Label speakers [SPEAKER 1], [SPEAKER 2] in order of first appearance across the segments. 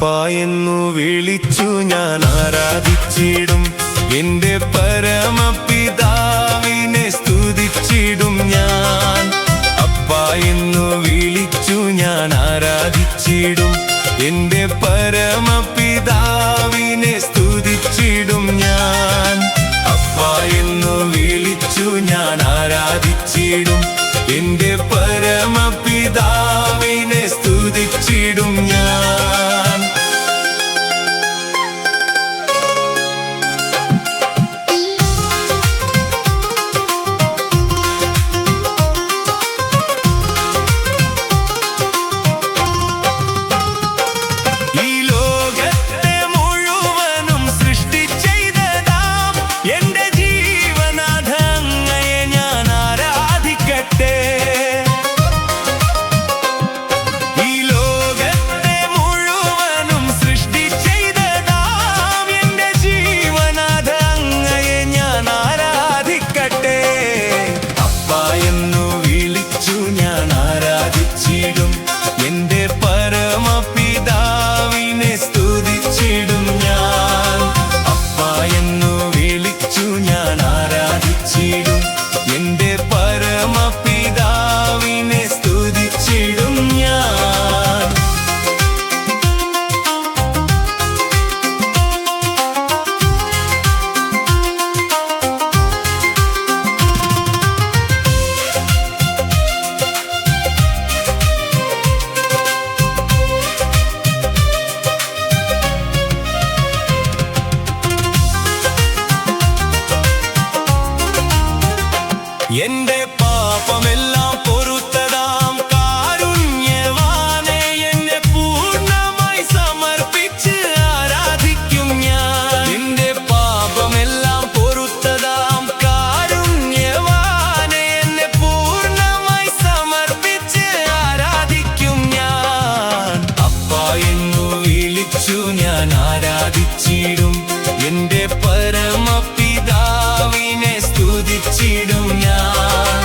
[SPEAKER 1] അപ്പാ എന്നു വിളിച്ചു ഞാൻ ആരാധിച്ചിടും. എന്റെ പരമപിതാവിനെ സ്തുതിച്ചിടും ഞാൻ. അപ്പാ എന്നു വിളിച്ചു ഞാൻ ആരാധിച്ചിടും. എന്റെ പരമപിതാവിനെ സ്തുതിച്ചിടും ഞാൻ. അപ്പാ എന്നു വിളിച്ചു ഞാൻ ആരാധിച്ചിടും. എന്റെ പരമപിതാവിനെ സ്തുതിച്ചിടും ഞാൻ. എന്റെ പരമപിതാവിനെ സ്തുതിച്ചിടും ഞാൻ. അപ്പാ എന്നു വിളിച്ചു ഞാൻ ആരാധിച്ചിടും. എന്റെ പരമപിതാവിനെ സ്തുതിച്ചിടും ഞാൻ. എന്റെ പാപമെല്ലാം പൊറുത്തതാം കാരുണ്യവാനെ എന്നെ പൂർണ്ണമായി സമർപ്പിച്ച് ആരാധിക്കും ഞാൻ. എന്റെ പാപമെല്ലാം പൊറുത്തതാം കാരുണ്യവാനെ എന്നെ പൂർണ്ണമായി സമർപ്പിച്ച് ആരാധിക്കും ഞാൻ. അപ്പാ എന്നു വിളിച്ചു ഞാൻ ആരാധിച്ചിടും. എന്റെ പരമപിതാവിനെ സ്തുതിച്ചിടും ഞാൻ.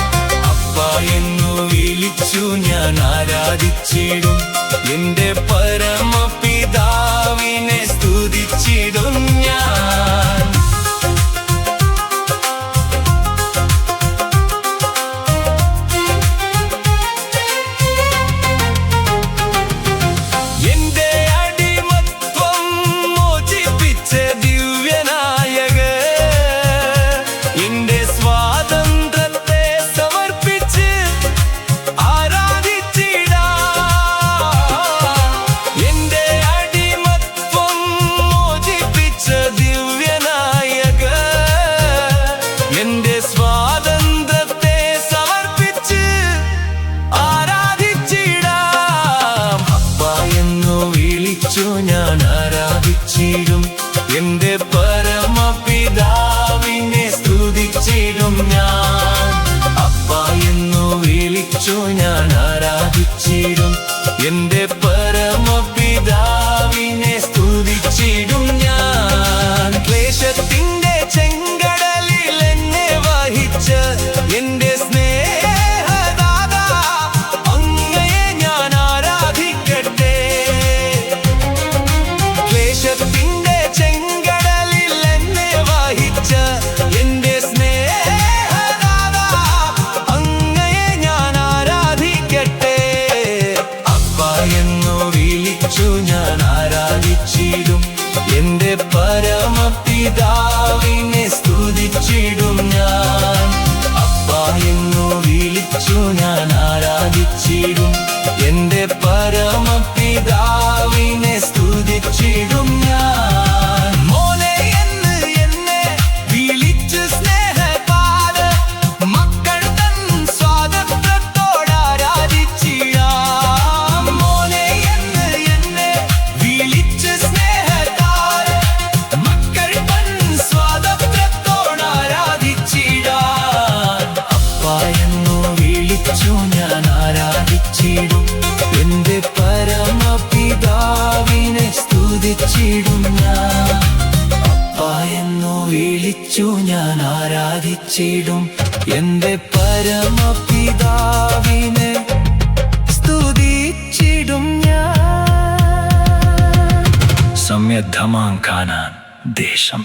[SPEAKER 1] അപ്പാ എന്നു വിളിച്ചു ഞാൻ ആരാധിച്ചിടും. എന്റെ പരമപിതാവിനെ സ്തുതിച്ചിടും ഞാൻ. എന്റെ അടിമത്വം മോചിപ്പിച്ച ദിവ്യനായകൻ എന്റെ സ്വാതന്ത്ര്യത്തെ സമർപ്പിച്ച് ആരാധിച്ചിടാം. എന്റെ അടിമത്വം മോചിപ്പിച്ച ദിവ്യനായകൻ എന്റെ സ്വാതന്ത്ര്യത്തെ സമർപ്പിച്ച് ആരാധിച്ചിടാം. അപ്പാ എന്നു വിളിച്ചു ഞാൻ ആരാധിച്ചിടും. എന്റെ പരമപിതാവിനെ സ്തുതിച്ചിടും ഞാൻ. അപ്പാ എന്നു വിളിച്ചു ഞാൻ ആരാധിച്ചിടും. എന്റെ പരമപിതാവിനെ സ്തുതിച്ചിടും ഞാൻ. ക്ലേശത്തിന്റെ ചെങ്കടലിൽ എന്നെ വഹിച്ച എന്റെ സ്നേഹദാതാ അങ്ങയെ ഞാൻ ആരാധിക്കട്ടെ. ക്ലേശത്തിന്റെ ചെങ്കടലിൽ എന്നെ വഹിച്ച എന്റെ സ്നേഹദാതാ അങ്ങയെ ഞാൻ ആരാധിക്കട്ടെ. അപ്പാ എന്നു വിളിച്ചു ഞാൻ ആരാധിച്ചിടും. എന്റെ പരമപിതാവിനെ സ്തുതിച്ചിടും ഞാൻ. അപ്പാ എന്നു വിളിച്ചു ഞാൻ ആരാധിച്ചിടും. എന്റെ പരമപിതാവിനെ സ്തുതിച്ചിടും ഞാൻ. മോനെ എന്ന് എന്നെ വിളിച്ച് സ്നേഹപാത മക്കൾ തൻ സ്വാതന്ത്ര്യത്തോട് ആരാധിച്ചിടാം. മോനെ എന്ന് എന്നെ വിളിച്ച് സ്നേഹത്താൽ മക്കൾ തൻ സ്വാതന്ത്ര്യത്തോട് ആരാധിച്ചിടാം. അപ്പാ എന്നു വിളിച്ചു ഞാൻ ആരാധിച്ചിടും. എന്റെ പരമപിതാവിനെ സ്തുതിച്ചിടും ഞാൻ. അപ്പാ എന്നു വിളിച്ചു ഞാൻ ആരാധിച്ചിടും. എന്റെ പരമപിതാവിനെ സ്തുതിച്ചിടും ഞാൻ. നിറഞ്ഞ ധമാം കാണാൻ ദേശം